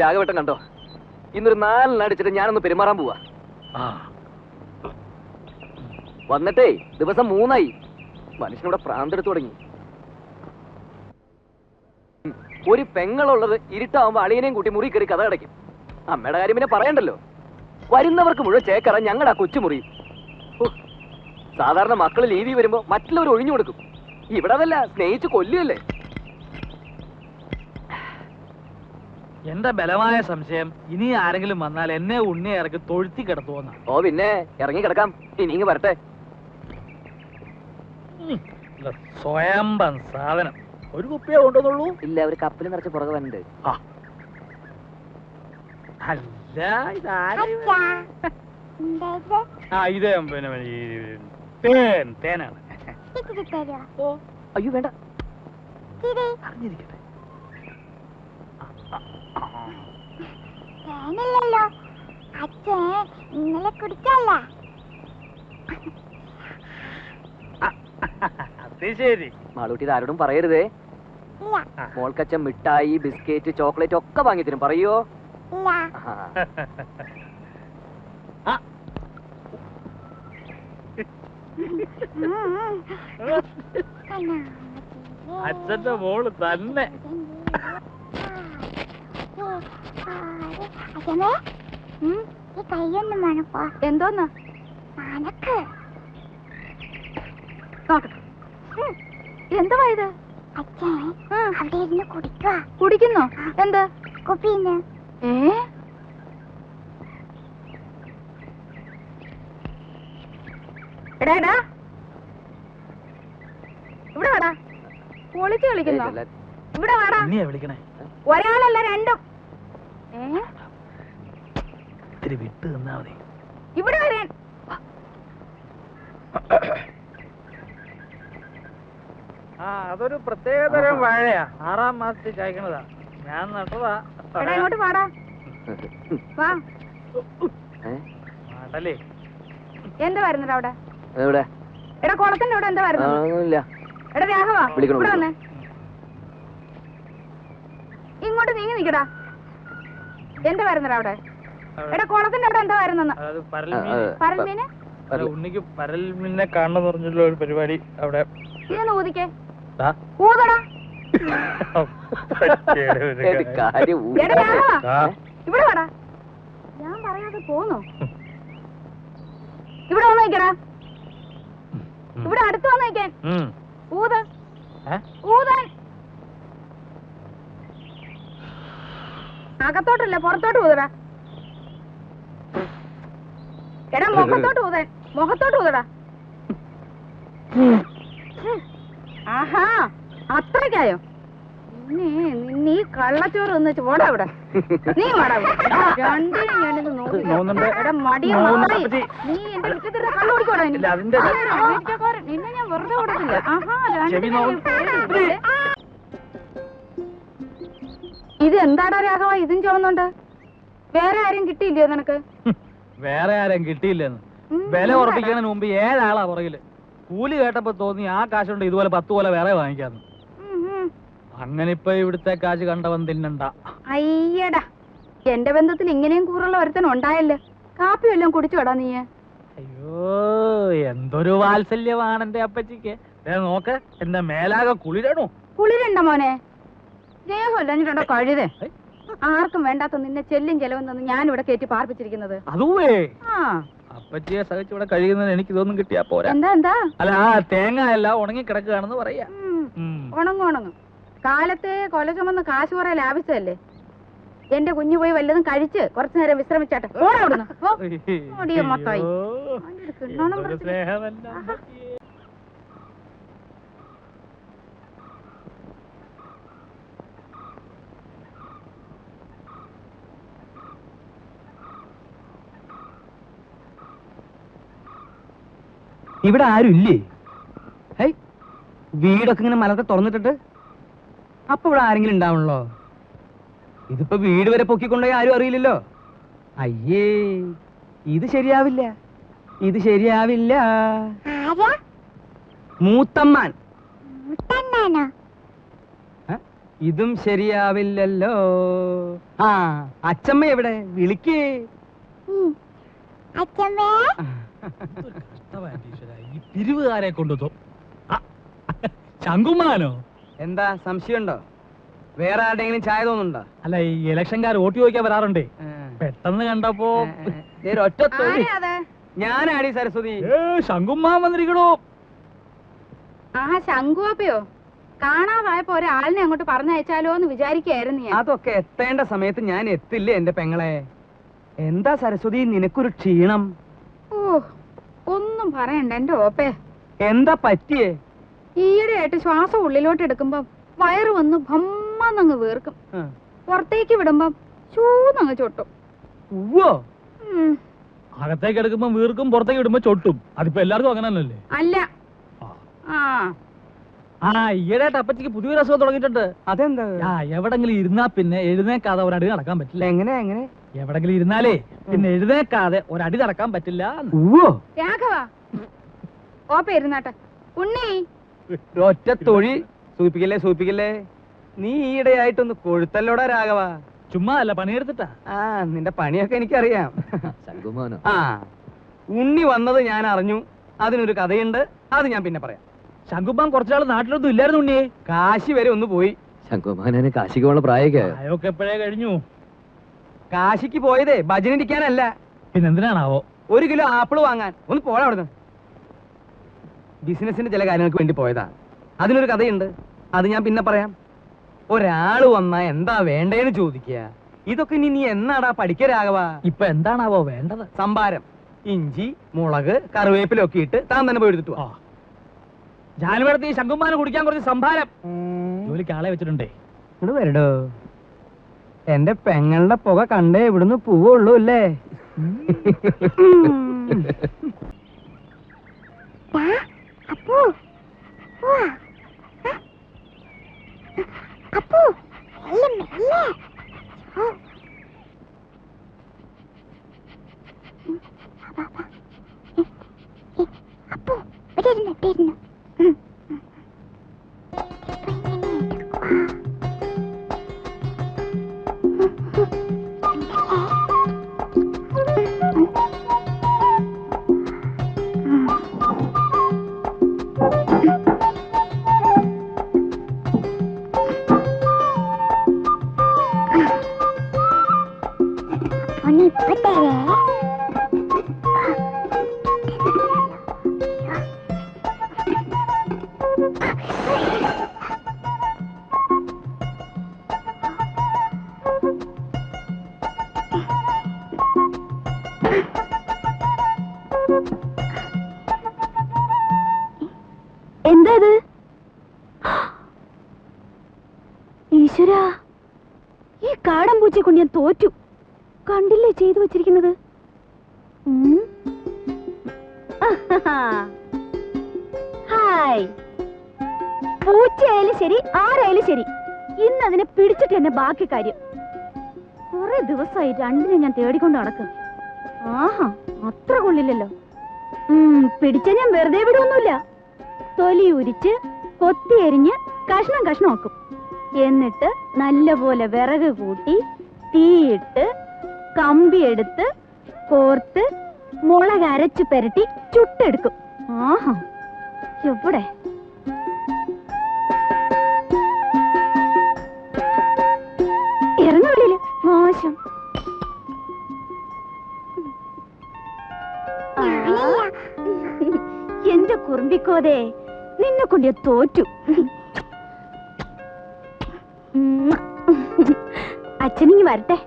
രാഘവട്ടം കണ്ടോ? ഇന്നൊരു 4 അടിച്ചിട്ട് ഞാനൊന്ന് പെരുമാറാൻ പോവാ. വന്നിട്ടേ ദിവസം 3 മനുഷ്യനോടെ പ്രാന്തെടുത്തു തുടങ്ങി. ഒരു പെങ്ങളുള്ളത് ഇരുട്ടാവുമ്പോ അളിയനെയും കൂട്ടി മുറി കയറി കഥ അടയ്ക്കും. അമ്മയുടെ കാര്യം പിന്നെ പറയണ്ടല്ലോ. വരുന്നവർക്ക് മുഴുവൻ ചേക്കറ ഞങ്ങളുടെ ആ കൊച്ചുമുറി. സാധാരണ മക്കള് ലീവി വരുമ്പോ മറ്റുള്ളവർ ഒഴിഞ്ഞു കൊടുക്കും. ഇവിടെ അതല്ല, സ്നേഹിച്ച് കൊല്ലുകയല്ലേ. എന്റെ ബലമായ സംശയം ഇനി ആരെങ്കിലും വന്നാൽ എന്നെ ഉണ്ണിയെ ഇറക്കി തൊഴുത്തി കിടത്തുവന്ന. ഓ പിന്നെ ഇറങ്ങി കിടക്കാം. ഇനി വരട്ടെ. സ്വയംഭം സാധനം. ഒരു കുപ്പിയെ കൊണ്ടുവന്നുള്ളൂ? ഇല്ല, ഒരു കപ്പിൽ നിറച്ച് പുറകെ വന്നിട്ട്. അല്ല ഇത് പിന്നെ തേനാണ്. അയ്യോ വേണ്ട, അറിഞ്ഞിരിക്കട്ടെ. ഇന്നലെ കുടിച്ചല്ല. അത് ശരി. മാളൂട്ടി ആരോടും പറയരുതേ. മോൾക്കച്ഛൻ മിഠായി, ബിസ്ക്കറ്റ്, ചോക്ലേറ്റ് ഒക്കെ വാങ്ങി തരും. പറയോ? അച്ഛന്റെ മോള് തന്നെ. കൈയൊന്നും വേണപ്പോ. എന്തോന്ന് അനക്ക് നോക്കട്ടെ. എന്തുവാ ഇത്? അച്ഛൻ അവിടെ ഇരുന്ന് കുടിക്കുക. കുടിക്കുന്നോ? എന്ത് കുപ്പിന്ന്? എടാ എടാ, ഇവിടെ വാടാ. പൊളിച്ച് കളിക്കുന്നോ? ഇവിടെ വാടാ. വിളിക്കണേ. ഒരാളല്ല രണ്ടും. ഇത്തിരി വിട്ട് നിന്നാ മതി. ഇവിടെ വരാൻ. അതൊരു പ്രത്യേകതരം വാഴയാ. 6ാം മാസത്തിൽ കായ്ക്കണതാ. ഞാൻ നട്ടതാ. ഇങ്ങോട്ട് പാടാ. വാ. മാടലേ. എന്താ വരുന്നത് അവിടെ? എവിടെ? എടാ കുളത്തിന്റെ അവിടെ എന്താ വരുന്നത്? എടാ രാഘവ, ഇവിടെ വന്നേ. ഇങ്ങോട്ട് നീങ്ങി നിക്കടാ. എന്താ വരുന്നത് അവിടെ? എടാ കുളത്തിന്റെ അവിടെ എന്താ വരുന്നെന്ന്? പരൽമീന്. ഉണ്ണിക്ക് പരൽമീനെ കാണണമെന്ന് പറഞ്ഞുള്ള ഒരു പരിപാടി അവിടെ. ഇതൊന്ന് ഊതിക്കേ. ഊതടാ. ഇവിടെ വാടാ. ഞാൻ പറയാതെ പോന്നോ? ഇവിടെ വന്ന് നിക്കടാ. ഇവിടെ അടുത്ത് വന്ന് നിക്കാൻ. ഊത. ഊതാൻ. അകത്തോട്ടല്ല, പുറത്തോട്ട് ഊതടാ. എടാ മുഖത്തോട്ട് ഊതാൻ. മുഖത്തോട്ട് ഊതടാ. ആഹാ, അത്രയ്ക്കായോ? നീ കള്ളച്ചോറ് ഒന്ന് പോടാ ഇവിടെ. നീ വാടാ. രണ്ടിനും ഞാനിത് നോക്കി. എടാ മടിയ നീ എന്റെ മുറ്റത്തിരുന്ന കള്ളു കുടിക്കോടാ. നിന്നെ ഞാൻ വെറുതെ കൊടുക്കില്ല. ആഹാ, ഇത് എന്താടാ രാഘവ ഇതും ചുവന്നുണ്ട്? വേറെ ആരും കിട്ടിയില്ലയോ നിനക്ക്? വേറെ ആരും കിട്ടിയില്ലെന്ന് വില ഉറപ്പിക്കുന്നതിന് മുമ്പ് 7 ആളാ പുറകില്. കൂലി കേട്ടപ്പോ തോന്നി ആ കാശുണ്ട് ഇതുപോലെ 10 പോലെ വേറെ വാങ്ങിക്കാന്ന്. അങ്ങനെ ഇപ്പൊ ഇവിടുത്തെ കാശ് കണ്ടവൻ തിന്നണ്ട. അയ്യടാ, എന്റെ ബന്ധത്തിൽ ഇങ്ങനെയും കൂറുള്ള ഒരുത്തൻ ഉണ്ടായല്ലോ. കാപ്പി വല്ലതും കുടിച്ചു വേടാ നീ? അയ്യോ, എന്തൊരു വാത്സല്യമാണ് എന്റെ അപ്പച്ചിക്ക്. നോക്ക്, എന്റെ മേലാകെ കുളിരണോ. കുളിരണ്ട മോനെ. സ്നേഹമല്ലോ കഴുതേ. ആർക്കും വേണ്ടാത്ത നിന്നെ ചെല്ലും ചെലവും തന്ന് ഞാനിവിടെ കയറ്റി പാർപ്പിച്ചിരിക്കുന്നത്. അതുവേ അപ്പച്ചിയെ സഹിച്ചിവിടെ കഴിയുന്നത് എനിക്ക് ഇതൊന്നും കിട്ടിയാ പോരാ. എന്താ അല്ല, ആ തേങ്ങ എല്ലാം ഉണങ്ങി കിടക്കുകയാണെന്ന് പറയാ. ഉണങ്ങും. കാലത്തെ കൊല ചുമന്ന് കാശ് കുറെ ലാഭിച്ചതല്ലേ. എന്റെ കുഞ്ഞു പോയി വല്ലതും കഴിച്ച് കുറച്ചു നേരം വിശ്രമിച്ചാട്ടെ. മൊത്തമായി ഇവിടെ ആരും ഇല്ലേ? വീടൊക്കെ ഇങ്ങനെ മലത്തെ തുറന്നിട്ടിട്ട് അപ്പൊ ഇവിടെ ആരെങ്കിലും ഉണ്ടാവണല്ലോ. ഇതിപ്പോ വീട് വരെ പൊക്കിക്കൊണ്ടുപോയി ആരും അറിയില്ലല്ലോ. അയ്യേ, ഇത് ശരിയാവില്ല. മൂത്തമ്മാൻ. ഇതും ശരിയാവില്ലല്ലോ. ആ അച്ചമ്മ എവിടെ? വിളിക്കേ. അച്ഛമ്മേ ഈ പിരിവുകാരെ കൊണ്ടു ശങ്കുമാനോ? എന്താ സംശയമുണ്ടോ? വേറെ ആരുടെങ്കിലും ചായ തോന്നുന്നുണ്ടോ? അല്ല, ഈ ഇലക്ഷൻകാർ വോട്ട് ചോദിക്കാൻ വരാറുണ്ടേ. പെട്ടെന്ന് കണ്ടപ്പോ ഒറ്റ ഞാനാടി സരസ്വതി. ശങ്കുമാൻ വന്നിരിക്കണോ? ആഹാ, ശങ്കുവാപ്പയോ? കാണാതായപ്പോ ഒരാളിനെ അങ്ങോട്ട് പറഞ്ഞയച്ചാലോ എന്ന് വിചാരിക്കായിരുന്നു ഞാൻ. അതൊക്കെ എത്തേണ്ട സമയത്ത് ഞാൻ എത്തില്ലേ എന്റെ പെങ്ങളെ. എന്താ സരസ്വതി നിനക്കൊരു ക്ഷീണം? ഓ, ഒന്നും പറയണ്ട എന്റെ ഓപ്പേ. എന്താ പറ്റിയേ? ഈയിടെയായിട്ട് ശ്വാസം ഉള്ളിലോട്ട് എടുക്കുമ്പോ വയറ് വന്ന് ഭമ്മന്നങ്ങ് വീർക്കും. പുറത്തേക്ക് വിടുമ്പം ചൂന്നങ്ങ് ചൊട്ടും. ഉവ്വോ? അകത്തേക്ക് എടുക്കുമ്പോ വീർക്കും, പുറത്തേക്ക് ഇടുമ്പോ ചൊട്ടും. അതിപ്പോ എല്ലാവർക്കും അങ്ങനെ തന്നെയല്ലേ? അല്ല. ഈയിടെയായിട്ട് അപ്പച്ചിക്ക് പുതിയൊരു അസുഖം തുടങ്ങിയിട്ടുണ്ട്. അതെന്താ? എവിടെങ്കിലും ഇരുന്നാ പിന്നെ എഴുന്നേക്കാതെ ഒരടി നടക്കാൻ പറ്റില്ല. എങ്ങനെ? എവിടെങ്കിലും ഇരുന്നാലേ പിന്നെ എഴുന്നേക്കാതെ ഒരടി നടക്കാൻ പറ്റില്ല. ഉവ്വോ? രാഘവ, ഓപ്പ ഇരുന്നാട്ടെ. ഉണ്ണി, ഒറ്റ തൊഴി. സൂപ്പിക്കല്ലേ. നീ ഈയിടെയായിട്ടൊന്ന് കൊഴുത്തല്ലോടാ രാഘവ. ചുമ്മാ അല്ല, പണിയെടുത്തിട്ടാ. നിന്റെ പണിയൊക്കെ എനിക്കറിയാം. ശങ്കുമാനോ? ഉണ്ണി വന്നത് ഞാൻ അറിഞ്ഞു. അതിനൊരു കഥയുണ്ട്, അത് ഞാൻ പിന്നെ പറയാം. ശങ്കുമാൻ കുറച്ചാൾ നാട്ടിലൊന്നും ഇല്ലായിരുന്നു ഉണ്ണിയെ. കാശി വരെ ഒന്ന് പോയി. ശങ്കുമാനെ കാശിക്ക് പോണ പ്രായമൊക്കെ അതൊക്കെ എപ്പോഴേ കഴിഞ്ഞു. കാശിക്ക് പോയതേ ഭജനിരിക്കാനല്ല. പിന്നെന്തിനാണാവോ? 1 കിലോ ആപ്പിള് വാങ്ങാൻ. ഒന്ന് പോടാ അവിടുന്ന്. ബിസിനസിന്റെ ചില കാര്യങ്ങൾക്ക് വേണ്ടി പോയതാ. അതിനൊരു കഥയുണ്ട്, അത് ഞാൻ പിന്നെ പറയാം. ഒരാള് വന്നാ എന്താ വേണ്ടേന്ന് ചോദിക്കുക. ഇതൊക്കെ നീ എന്നാടാ പഠിക്കരാകവ? ഇപ്പൊ എന്താണാവോ വേണ്ടത്? സംഭാരം. ഇഞ്ചി, മുളക്, കറിവേപ്പിലൊക്കെ ഇട്ട് താൻ തന്നെ പോയി എടുത്തിട്ട് വാ. ജാനുവരത്തി ശങ്കുമാന് കുടിക്കാൻ കുറച്ച് സംഭാരം. ജോലിക്ക് ആളെ വെച്ചിട്ടുണ്ടേ. ഇങ്ങോട്ട് വരടോ. എന്റെ പെങ്ങളുടെ പുക കണ്ടേ ഇവിടുന്ന് പോവുള്ളൂ അല്ലേ? അപ്പു അപ്പു മെല്ലെ അപ്പു ഇട്ടിരുന്നു. എന്താ ഈശ്വരാ, ഈ കാടൻ പൂച്ചയെ കൊണ്ട് ഞാൻ തോറ്റു. കണ്ടില്ലേ ചെയ്തു വെച്ചിരിക്കുന്നത്? ഹായ്, പൂച്ചയായാലും ശരി ആരായാലും ശരി, ഇന്ന് അതിനെ പിടിച്ചിട്ട് എന്നെ ബാക്കി കാര്യം. കുറെ ദിവസമായി രണ്ടിനെ ഞാൻ തേടിക്കൊണ്ട് നടക്കും. ആഹാ, അത്ര കൊള്ളില്ലല്ലോ. പിടിച്ച ഞാൻ വെറുതെ വിടുവൊന്നുമില്ല. തൊലി ഉരിച്ച് കൊത്തി എരിഞ്ഞ് കഷ്ണം കഷ്ണമാക്കും. എന്നിട്ട് നല്ലപോലെ വിറക് കൂട്ടി തീയിട്ട് കമ്പിയെടുത്ത് കോർത്ത് മുളക് അരച്ചു പെരട്ടി ചുട്ടെടുക്കും. ആഹാ, എവിടെ ഇറങ്ങ വെളിയില്, മോശം. എന്റെ കുറുമ്പിക്കോതെ, നിന്നെ കൊണ്ട് ഞാൻ തോറ്റു. അച്ഛനിങ്ങി വരട്ടെ.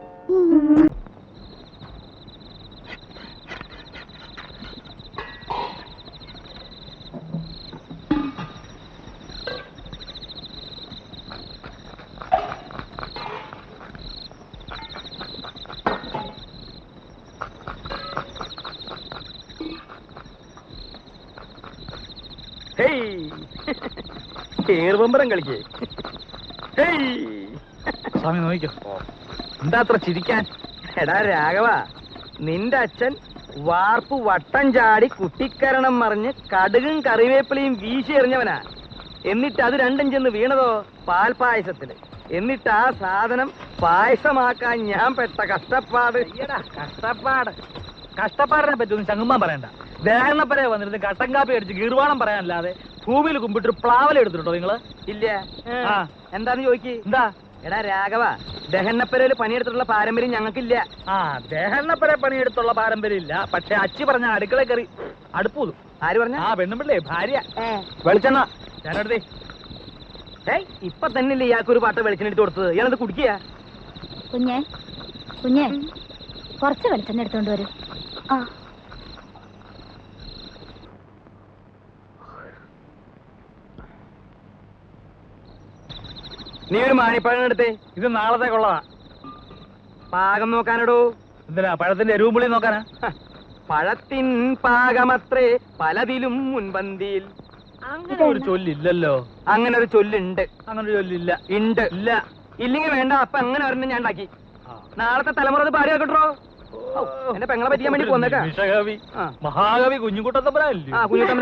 ഏറുപമ്പരം കളിക്കേ. സ്വാമി നോക്കിക്കോ. എന്താ അത്ര ചിരിക്കാൻ? എടാ രാഘവ, നിന്റെ അച്ഛൻ വാർപ്പ് വട്ടം ചാടി കുട്ടിക്കരണം മറിഞ്ഞ് കടുകും കറിവേപ്പിലയും വീശി എറിഞ്ഞവനാ. എന്നിട്ട് അത് രണ്ടും ചെന്ന് വീണതോ പാൽപായസത്തില്. എന്നിട്ട് ആ സാധനം പായസമാക്കാൻ ഞാൻ പെട്ട കഷ്ടപ്പാട്. കഷ്ടപ്പാടിനെ പറ്റൊന്നും ചങ്ങുമ്പാൻ പറയണ്ട. ദേഹണപ്പരെ വന്നിരുന്ന് കട്ടൻ കാപ്പി അടിച്ച് ഗീർവാണം പറയാനല്ലാതെ ഭൂമിയിൽ കുമ്പിട്ട് പ്ലാവല എടുത്തിട്ടുണ്ടോ നിങ്ങള്? ഇല്ല. ആ. എന്താന്ന് ചോദിക്ക്. എന്താ? എടാ രാഘവ, ദഹനപ്പരയില് പണിയെടുത്തിട്ടുള്ള പാരമ്പര്യം ഞങ്ങൾക്കില്ല. ആ, ദേഹണ്ണപ്പരെ പണിയെടുത്തുള്ള പാരമ്പര്യം ഇല്ല. പക്ഷെ അച്ചി പറഞ്ഞ അടുക്കള കയറി അടുപ്പൂതും. ആര് പറഞ്ഞ? ആ പെണ്ണുമ്പിള്ളേ ഭാര്യ. വെളിച്ചെണ്ണ ഞാനെടുത്തേ. ഇപ്പൊ തന്നെയല്ലേ ഇയാൾക്കൊരു പാട്ട വെളിച്ചെണ്ണ എടുത്ത് കൊടുത്തത്. ഇയാളത് കുടിക്കുക. കുഞ്ഞേ കുറച്ച് വെളിച്ചെണ്ണ എടുത്തോണ്ട് വരൂ. ആ നീ ഒരു മാണിപ്പഴം എടുത്തേ. ഇത് നാളത്തേക്കുള്ളതാ. പാകം നോക്കാനടോ. എന്തിനാ? പഴത്തിന്റെ എരുവുമ്പുളി നോക്കാനാ? പഴത്തിൻ പാകമത്രേ പലതിലും മുൻപന്തിയിൽ. അങ്ങനെ ഒരു ചൊല്ലില്ലല്ലോ. അങ്ങനെ ഒരു ചൊല്ലുണ്ട്. അങ്ങനെ ഒരു ചൊല്ലില്ല. ഉണ്ട്. ഇല്ല. ഇല്ലെങ്കിൽ വേണ്ട. അപ്പൊ അങ്ങനെ ഒരെണ്ണം ഞാൻ ഉണ്ടാക്കി. നാളത്തെ തലമുറ അത് പാടി കേട്ടോ. എന്റെ പെങ്ങളെ പറ്റിയാൻ വേണ്ടി പോന്നേക്കാ. നിമിഷകവി ആ. മഹാകവി കുഞ്ഞുകുട്ടത്തമ്പലല്ലേ? ആ, കുഞ്ഞുട്ടമ്പലം